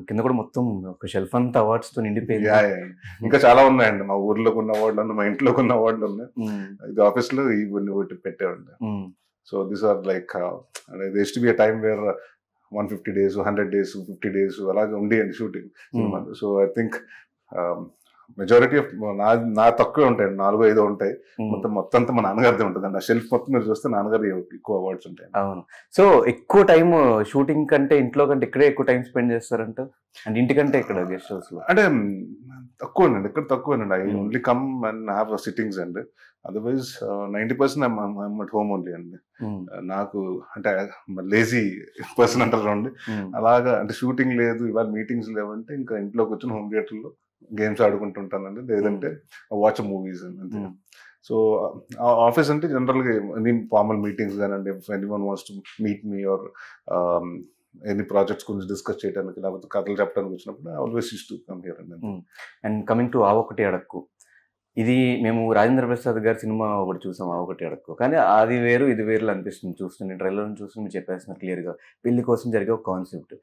కింద కూడా మొత్తం ఒక షెల్ఫ్ అంతా అవార్డ్స్ తో నిండిపోయింది. ఇంకా చాలా ఉన్నాయండి. మా ఊర్లో ఉన్న అవార్డులు ఉన్నాయి, మా ఇంట్లో ఉన్న అవార్డులు ఉన్నాయి. ఇది ఆఫీస్ లో ఇవన్నీ ఒకటి పెట్టేవండి. So this are like there to be a time where 150 days 100 days 50 days అలాగే ఉండేయండి షూటింగ్ సినిమాలు. So I think majority of నా తక్కువే ఉంటాయి, 4-5 ఉంటాయి. మొత్తం అంతా మా నాన్నగారిదే ఉంటుంది అండి. ఆ షెల్ఫ్ మొత్తం మీరు చూస్తే నాన్నగారి ఎక్కువ అవార్డ్స్ ఉంటాయి. అవును. సో ఎక్కువ టైం షూటింగ్ కంటే ఇంట్లో కంటే ఇక్కడే ఎక్కువ టైం స్పెండ్ చేస్తారంట, అంటే ఇంటికంటే ఇక్కడ గెస్ట్ హౌస్ లో? అంటే తక్కువేనండి, ఇక్కడ తక్కువేనండి. I only come and have sittings అండి. Otherwise 90% I'm at home only అండి. నాకు అంటే లేజీ పర్సన్ అంటారు అండి, అలాగా. అంటే షూటింగ్ లేదు, ఇవాళ మీటింగ్స్ లేవంటే ఇంకా ఇంట్లోకి వచ్చిన హోమ్ థియేటర్ లో గేమ్స్ ఆడుకుంటుంటానండి, లేదంటే వాచ్ మూవీస్ అంతే. సో ఆఫీస్ అంటే జనరల్ గా ఎనీ ఫార్మల్ మీటింగ్స్ కానండి, anyone wants to meet me or any projects గురించి డిస్కస్ చేయడానికి, లేకపోతే కథలు చెప్పడానికి వచ్చినప్పుడు always use to come here అండి. అండ్ కమింగ్ టు ఆ ఒకటి అడక్కు, ఇది మేము రాజేంద్ర ప్రసాద్ గారి సినిమా ఒకటి చూసాం, ఆ ఒకటి అడక్కు. కానీ అది వేరు ఇది వేరు అనిపిస్తుంది చూస్తుంది. ట్రైలర్ చూసి మీరు చెప్పేస్తున్నారు క్లియర్ గా, పెళ్లి కోసం జరిగే ఒక కాన్సెప్ట్.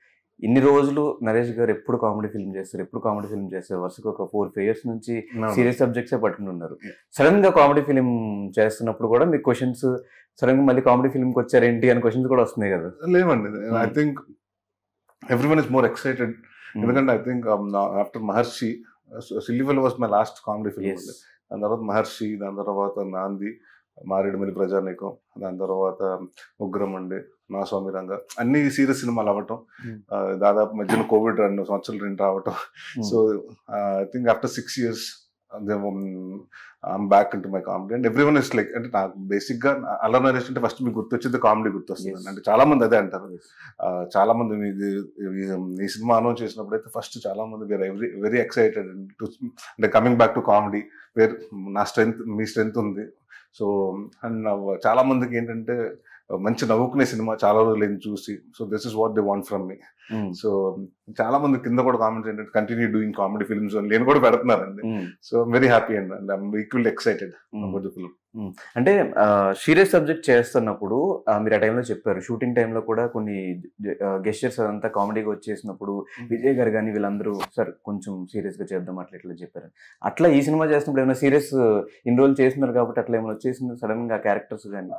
ఇన్ని రోజులు నరేష్ గారు ఎప్పుడు కామెడీ ఫిల్మ్ చేస్తారు, వరుసగా ఒక 4-5 years నుంచి సీరియస్ సబ్జెక్ట్సే పట్టుకున్నారు. సడన్ గా కామెడీ ఫిల్మ్ చేస్తున్నప్పుడు కూడా మీకు క్వశ్చన్స్, సడన్ గా మళ్ళీ కామెడీ ఫిల్మ్ కి వచ్చారేంటి అని క్వశ్చన్స్ కూడా వస్తున్నాయి కదా? లేవండి, I think everyone is more excited. ఎందుకంటే ఐ థింక్ ఆఫ్టర్ మహర్షి, సిల్లివెల్ was my last comedy film అండి. దాని తర్వాత మహర్షి, దాని తర్వాత నాంది, మారేడుమిల్లి ప్రజానీకం, దాని తర్వాత ఉగ్రం అండి, నా స్వామి రంగ, అన్ని సీరియస్ సినిమాలు అవ్వటం, దాదాపు మధ్యలో కోవిడ్ 2 సంవత్సరాలు రావటం. So I think after 6 years I'm back into my comedy and everyone is like, అంటే నాకు బేసిక్ గా అల్లరి నరేష్ అంటే ఫస్ట్ మీకు గుర్తొచ్చింది కామెడీ గుర్తొస్తుంది. అంటే చాలా మంది అదే అంటారు. చాలా మంది ఈ సినిమా అనౌన్స్ చేసినప్పుడు అయితే ఫస్ట్ చాలా మంది వెరీ ఎక్సైటెడ్ అంటే coming back to comedy, where నా స్ట్రెంగ్త్ మీ స్ట్రెంగ్త్ ఉంది. సో అండ్ చాలా మందికి ఏంటంటే మంచి నవ్వుకునే సినిమా చాలా రోజులు చూసి, so this is what they want from me. So చాలా మంది కింద కూడా కామెంట్స్ ఏంటంటే కంటిన్యూ డూయింగ్ కామెడీ ఫిల్మ్స్ అని నేను కూడా పెడుతున్నారండి. So very happy and I'm equally excited about the film. అంటే సీరియస్ సబ్జెక్ట్ చేస్తున్నప్పుడు మీరు ఆ టైంలో చెప్పారు, షూటింగ్ టైంలో కూడా కొన్ని గెస్చర్స్ అదంతా కామెడీగా వచ్చేసినప్పుడు విజయ్ గారు కానీ వీళ్ళందరూ సార్ కొంచెం సీరియస్ గా చేద్దాం అట్లా ఇట్లా చెప్పారు. అట్లా ఈ సినిమా చేసినప్పుడు ఏమైనా సీరియస్ ఇన్ని రోజులు చేస్తున్నారు కాబట్టి అట్లా ఏమైనా వచ్చేసింది సడన్ గా క్యారెక్టర్స్ కానీ?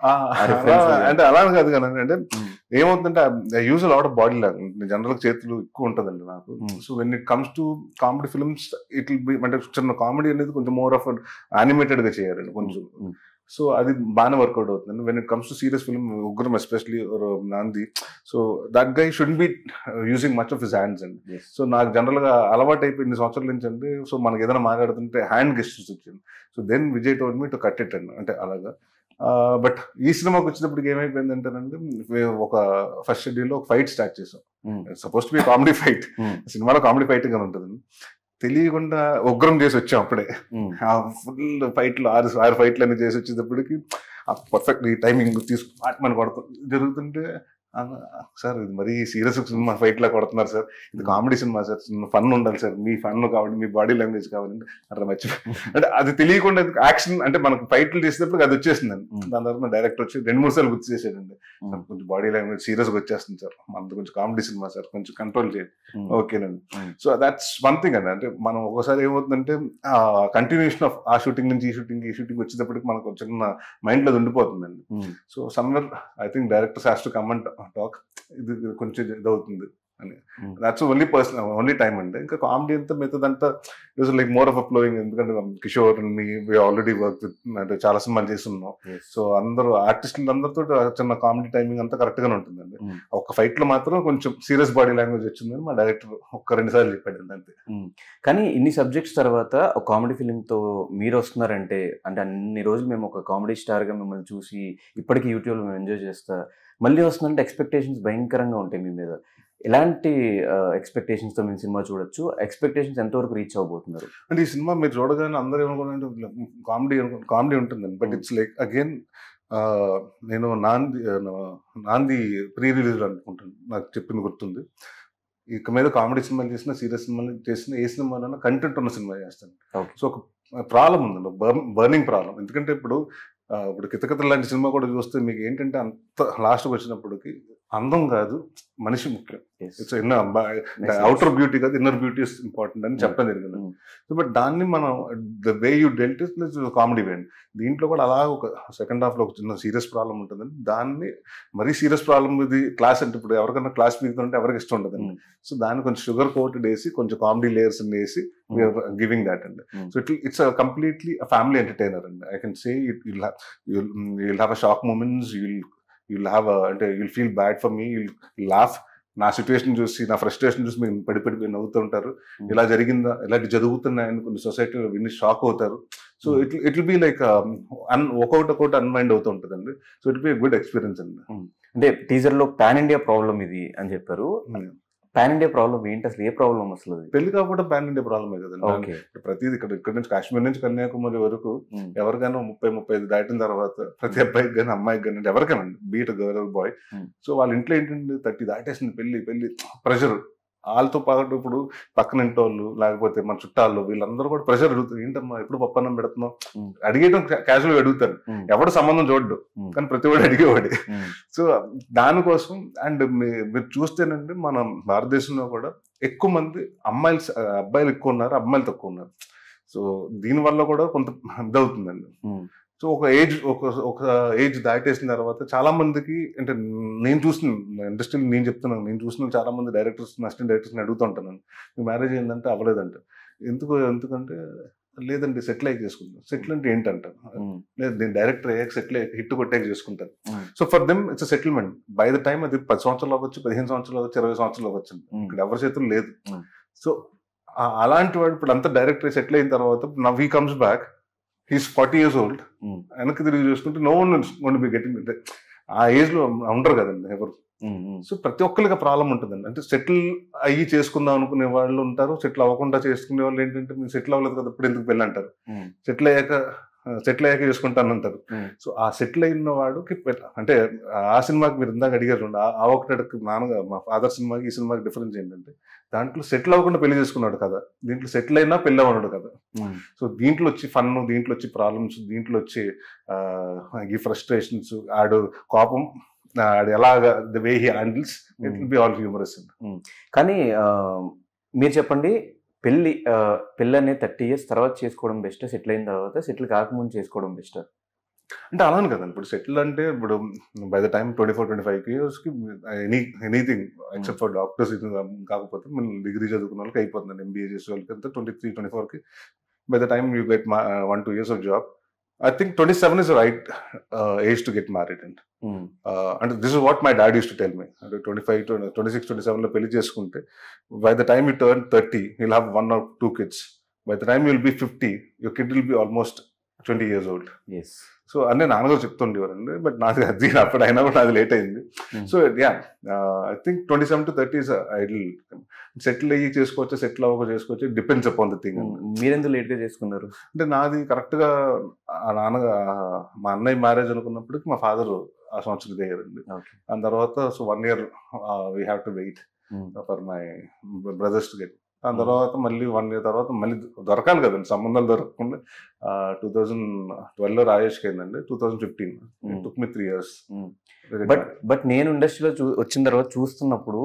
అంటే అలా కాదు కానీ అంటే ఏమవుతుందంటే use lot of body language, general చేతులు ఎక్కువ ఉంటుందండి నాకు. So when it comes to comedy films it will be, అంటే చిన్న కామెడీ అనేది కొంచెం మోర్ ఆఫ్ యానిమేటెడ్ గా చేయాలండి కొంచెం. సో అది బాగానే వర్కౌట్ అవుతుంది. When it comes to serious film, Ugram especially Naandhi, so that guy should be using much of his hands అండి. సో నాకు జనరల్ గా అలవాటు అయిపోయింది సంవత్సరాల నుంచి అండి. సో మనకి ఏదైనా మాట్లాడుతుంటే హ్యాండ్ గెస్టర్స్ వచ్చింది. So then Vijay told me to cut it అండి, అంటే అలాగా. బట్ ఈ సినిమాకి వచ్చినప్పటికి ఏమైపోయింది అంటేనండి, ఒక ఫస్ట్ షెడ్యూల్ లో ఒక ఫైట్ స్టార్ట్ చేసాం. Suppose to be comedy fight, సినిమాలో కామెడీ ఫైట్ గా ఉంటుంది. తెలియకుండా ఉగ్రం చేసి వచ్చాం అప్పుడే. ఫుల్ ఫైట్లు 6 ఫైట్లు అన్ని చేసి వచ్చేటప్పటికి పర్ఫెక్ట్ ఈ టైమింగ్ తీసుకు మన కొడతాం జరుగుతుంటే, సార్ ఇది మరీ సీరియస్ సినిమా ఫైట్ లా కొడుతున్నారు సార్, ఇది కామెడీ సినిమా సార్, ఫన్ ఉండాలి సార్, మీ ఫన్ కావాలి, మీ బాడీ లాంగ్వేజ్ కావాలంటే అట్లా మర్చిపోయి, అంటే అది తెలియకుండా యాక్షన్, అంటే మనకు ఫైట్లు చేసేటప్పుడు అది వచ్చేసిందండి. దాని తర్వాత డైరెక్టర్ వచ్చి 2-3 సార్లు గుర్తు చేసాడండి, కొంచెం బాడీ లాంగ్వేజ్ సీరియస్ గా వచ్చేస్తుంది సార్, మనది కొంచెం కామెడీ సినిమా సార్, కొంచెం కంట్రోల్ చేయండి. ఓకేనండి. సో దాట్స్ వన్ థింగ్ అండి. అంటే మనం ఒకసారి ఏమవుతుందంటే కంటిన్యూషన్ ఆఫ్ ఆ షూటింగ్ నుంచి ఈ షూటింగ్ వచ్చేటప్పటికి మనకు చిన్న మైండ్ లో ఉండిపోతుందండి. So somewhere I think directors has to come and talk, ఇది కొంచెం ఇదవుతుంది అని. దాట్స్ ఓన్లీ టైం అండి. ఇంకా కామెడీ అంతా మిగతాదంతా it like more of a flowing. ఎందుకంటే కిషోర్ ఆల్రెడీ వర్క్ అంటే చాలా సినిమాలు చేస్తున్నాం. సో అందరూ ఆర్టిస్టులు అందరితో చిన్న కామెడీ టైమింగ్ అంతా కరెక్ట్ గానే ఉంటుందండి. ఒక ఫైట్ లో మాత్రం కొంచెం సీరియస్ బాడీ లాంగ్వేజ్ వచ్చిందని మా డైరెక్టర్ 1-2 సార్లు చెప్పాడు అంతే. కానీ ఇన్ని సబ్జెక్ట్స్ తర్వాత ఒక కామెడీ ఫిల్మ్ తో మీరు వస్తున్నారంటే, అంటే అన్ని రోజులు మేము ఒక కామెడీ స్టార్ గా మిమ్మల్ని చూసి ఇప్పటికీ యూట్యూబ్ లో మేము ఎంజాయ్ చేస్తా, మళ్ళీ వస్తుందంటే ఎక్స్పెక్టేషన్స్ భయంకరంగా ఉంటాయి మీ మీద. ఎలాంటి ఎక్స్పెక్టేషన్స్ తో మేము సినిమా చూడొచ్చు, ఎక్స్పెక్టేషన్స్ ఎంతవరకు రీచ్ అవబోతున్నారు? అంటే ఈ సినిమా మీరు చూడగానే అందరూ ఏమనుకుంటే కామెడీ ఉంటుందండి. బట్ ఇట్స్ లైక్ అగైన్ నేను నాంది ప్రీ రిలీజ్ అనుకుంటాను, నాకు చెప్పింది గుర్తుంది. ఇక మీద కామెడీ సినిమాలు చేసినా సీరియస్ సినిమాలు చేసినా ఏ సినిమాలైనా కంటెంట్ ఉన్న సినిమా చేస్తాను. సో ఒక ప్రాబ్లం ఉందండి, బర్నింగ్ ప్రాబ్లం. ఎందుకంటే ఇప్పుడు కితకిత లాంటి సినిమా కూడా చూస్తే మీకు ఏంటంటే అంత లాస్ట్కి వచ్చినప్పటికి అందం కాదు, మనిషి ముఖ్యం. Yes. ఇట్స్ అవుటర్ బ్యూటీ కాదు, ఇన్నర్ బ్యూటీ ఇస్ ఇంపార్టెంట్ అని చెప్పడం జరిగింది. సో బట్ దాన్ని మనం the way you dealt is comedy way. దీంట్లో కూడా అలా ఒక సెకండ్ హాఫ్ లో ఒక చిన్న సీరియస్ ప్రాబ్లం ఉంటుందండి. దాన్ని మరీ సీరియస్ ప్రాబ్లం ఇది క్లాస్ అంటే ఇప్పుడు ఎవరికైనా క్లాస్ పీకుతుంటే ఎవరికి ఇష్టం ఉండదండి. సో దాన్ని కొంచెం షుగర్ కోటెడ్ వేసి కొంచెం కామెడీ లేయర్స్ వేసి గివింగ్ దాట్ అండి. So it's completely family entertainer అండి. I can say you'll have a shock moments, you'll have అంటే you'll feel bad for me, you'll laugh. నా సిచ్యువేషన్ చూసి, నా ఫ్రస్ట్రేషన్ చూసి మీరు పడి నవ్వుతూ ఉంటారు. ఇలా జరిగిందా, ఇలాంటి జరుగుతున్నాయని కొన్ని సొసైటీలో విని షాక్ అవుతారు. So it will be like ఒక్కొక్కటి అన్మైండ్ అవుతూ ఉంటుందండి. So it be good experience అండి. అంటే టీజర్ లో పాన్ ఇండియా ప్రాబ్లం ఇది అని చెప్పారు. పాన్ ఇండియా ప్రాబ్లం ఏంటి అసలు? ఏ ప్రాబ్లం అసలు? పెళ్లి కాకపోతే పాన్ ఇండియా ప్రాబ్లమే కదండి. ప్రతిది ఇక్కడ నుంచి కాశ్మీర్ నుంచి కన్యాకుమారి వరకు ఎవరికైనా 30-35 దాటిన తర్వాత ప్రతి అబ్బాయికి కానీ అమ్మాయికి కానీ ఎవరికైనా బీట్ గర్ల్ బాయ్, సో వాళ్ళ ఇంట్లో ఏంటంటే 30 దాటేసింది పెళ్లి ప్రెషర్. వాళ్ళతో పాటు ఇప్పుడు పక్కన ఇంటోళ్ళు లేకపోతే మన చుట్టాలు వీళ్ళందరూ కూడా ప్రెషర్ అడుగుతారు. ఏంటమ్మా ఎప్పుడు పప్పన్నం పెడుతున్నావు అడిగేయడం క్యాజువల్గా అడుగుతారు. ఎవడు సంబంధం చూడ్డు కానీ ప్రతి వాడు అడిగేవాడి. సో దానికోసం అండ్ మీరు చూస్తేనండి మన భారతదేశంలో కూడా ఎక్కువ మంది అబ్బాయిలు ఎక్కువ ఉన్నారు, అమ్మాయిలు తక్కువ ఉన్నారు. సో దీనివల్ల కూడా కొంత ఇదవుతుందండి. సో ఒక ఏజ్ దాటేసిన తర్వాత చాలా మందికి అంటే నేను చూసిన ఇండస్ట్రీలో నేను చూసిన చాలా మంది డైరెక్టర్స్, అసిస్టెంట్ డైరెక్టర్స్ని అడుగుతూ ఉంటాను, మీ మ్యారేజ్ ఏంటంటే అవ్వలేదంట. ఎందుకంటే లేదండి సెటిల్ అయ్యి చేసుకుంటాను. సెటిల్ అంటే ఏంటంటారు, లేదు నేను డైరెక్టర్ అయ్యాక సెటిల్ అయ్యాక హిట్ కొట్టాక చేసుకుంటాను. So for them it's settlement. By the time అది 10 సంవత్సరాలు అవ్వచ్చు, 15 సంవత్సరాలు అవ్వచ్చు, 20 సంవత్సరాలు అవ్వచ్చు. ఇక్కడ ఎవరి చేతులు లేదు. సో అలాంటి వాడు ఇప్పుడు అంతా డైరెక్టర్ సెటిల్ అయిన తర్వాత now he comes back, he's 40 years old. వెనక్కి తిరిగి చూసుకుంటే నో వన్ బి గెటింగ్. ఆ ఏజ్ లో ఉండరు కదండి ఎవరు. సో ప్రతి ఒక్కరికి ప్రాబ్లం ఉంటుందండి. అంటే సెటిల్ అయ్యి చేసుకుందాం అనుకునే వాళ్ళు ఉంటారు, సెటిల్ అవ్వకుండా చేసుకునే వాళ్ళు ఏంటంటే మీరు సెటిల్ అవ్వలేదు కదా ఇప్పుడు ఎందుకు పెళ్ళి అంటారు, సెటిల్ అయ్యాక చేసుకుంటాను అంటారు. సో ఆ సెటిల్ అయిన వాడుకి అంటే ఆ సినిమాకి మీరు ఇందాక అడిగారు చూడండి, ఆ ఒకటి మా ఫాదర్ సినిమాకి ఈ సినిమాకి డిఫరెన్స్ ఏంటంటే దాంట్లో సెటిల్ అవ్వకుండా పెళ్లి చేసుకున్నాడు కదా, దీంట్లో సెటిల్ అయినా పెళ్ళి అవ్వడు కదా. సో దీంట్లో వచ్చి ఫన్, దీంట్లో వచ్చి ప్రాబ్లమ్స్, దీంట్లో వచ్చి ఈ ఫ్రస్ట్రేషన్స్, ఆడు కోపం, ఆడు ఎలాగా the way he handles, it will be all humorous. కానీ మీరు చెప్పండి, పెళ్ళి అనేది 30 years తర్వాత చేసుకోవడం బెస్ట్, సెటిల్ అయిన తర్వాత, సెటిల్ కాకముందు చేసుకోవడం బెస్ట్? అంటే అలానే కదండి. ఇప్పుడు సెటిల్ అంటే ఇప్పుడు by the time 24-25 years anything except for doctors కాకపోతే మనం డిగ్రీ చదువుకున్న వాళ్ళకి అయిపోతుంది. ఎంబీఏ చేసే వాళ్ళకి అంతా 23-24కి by the time you get 1-2 years of job. I think 27 is the right age to get married. And this is what my dad used to tell me. 26-27 లో పెళ్లి చేసుకుంటే by the time you turn 30 you'll have 1 or 2 kids. By the time you'll be 50 your kid will be almost 20 years old. Yes. So అన్నీ నాన్నగారు చెప్తుండేవారండి. But నాది అది అప్పుడు అయినా కూడా అది లేట్ అయింది. So I think 27 to 30 is ideal. Settle అయ్యి చేసుకోవచ్చు, సెటిల్ అవ్వక చేసుకోవచ్చు, డిపెండ్స్ అపాన్ ద థింగ్. మీరెందుకు లేట్ గా చేసుకున్నారు? అంటే నాది కరెక్ట్ గా మా అన్నయ్య మ్యారేజ్ అనుకున్నప్పటికి మా ఫాదర్ ఆ సంవత్సరం దిగారండి. దాని తర్వాత so 1 year we have to wait for my brothers to get. దాని తర్వాత మళ్ళీ 1 year తర్వాత మళ్ళీ దొరకాలి కదండి, సంబంధాలు దొరకకుండా 2012లో రాజేష్కి అయిందండి. 2015 టుక్ మీ 3 years. బట్ నేను ఇండస్ట్రీలో వచ్చిన తర్వాత చూస్తున్నప్పుడు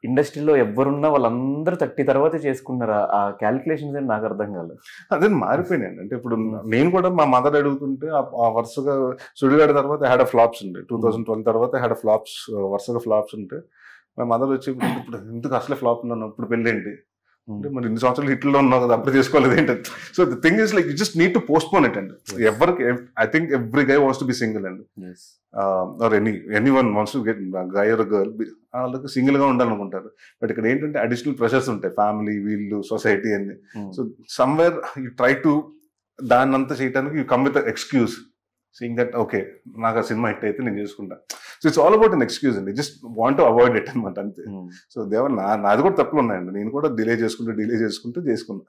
ఇండస్ట్రీలో ఎవరున్నా వాళ్ళందరూ 30 తర్వాత చేసుకున్నారు. ఆ క్యాలిక్యులేషన్స్ అని నాకు అర్థం కాలేదు. అదే మారిపోయినాయండి. అంటే ఇప్పుడు నేను కూడా మా మదర్ అడుగుతుంటే ఆ వరుసగా సుడిగాడి తర్వాత హ్యాడ్ ఫ్లాప్స్ ఉండే, 2012 తర్వాత హ్యాడ్ ఫ్లాప్స్, వరుసగా ఫ్లాప్స్ ఉంటే మా మదర్ వచ్చి ఇప్పుడు ఎందుకు అసలే ఫ్లాప్ ఉన్నాను, ఇప్పుడు పెళ్ళేంటి అంటే మరి ఇన్ని సంవత్సరాలు హిట్లో ఉన్నావు కదా అప్పుడు చేసుకోలేదు ఏంటంటే. So the thing is like you just need to postpone it అండి. ఎవరికి I think every guy wants to be single అండి, or anyone wants to get guy or girl, వాళ్ళకి సింగిల్ గా ఉండాలనుకుంటారు. బట్ ఇక్కడ ఏంటంటే అడిషనల్ ప్రెషర్స్ ఉంటాయి, ఫ్యామిలీ, వీళ్ళు, సొసైటీ అన్ని. So somewhere you try to దాన్ని అంతా చేయడానికి you come with excuse seeing that okay నాకు ఆ సినిమా హిట్ అయితే నేను చేసుకుంటా. So it's all about an excuse అండి, just want to avoid it అనమాట అంతే. సో నాది కూడా తప్పులు ఉన్నాయండి, నేను కూడా డిలే చేసుకుంటూ చేసుకున్నా.